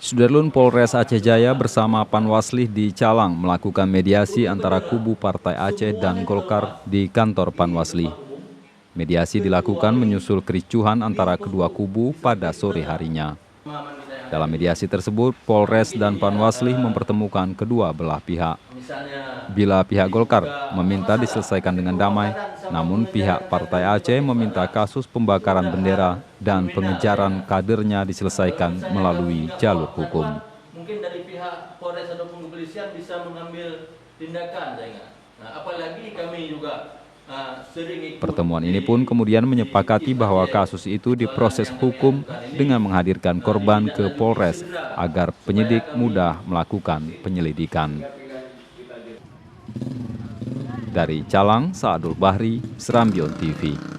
Sudarlun Polres Aceh Jaya bersama Panwaslih di Calang melakukan mediasi antara kubu Partai Aceh dan Golkar di kantor Panwaslih. Mediasi dilakukan menyusul kericuhan antara kedua kubu pada sore harinya. Dalam mediasi tersebut, Polres dan Panwaslih mempertemukan kedua belah pihak. Bila pihak Golkar meminta diselesaikan dengan damai, namun pihak Partai Aceh meminta kasus pembakaran bendera dan pengejaran kadernya diselesaikan melalui jalur hukum. Mungkin dari pihak Polres ataupun kepolisian bisa mengambil tindakan, nah, apalagi kami juga Pertemuan ini pun kemudian menyepakati bahwa kasus itu diproses hukum dengan menghadirkan korban ke Polres agar penyidik mudah melakukan penyelidikan. Dari Calang, Saadul Bahri, Serambion TV.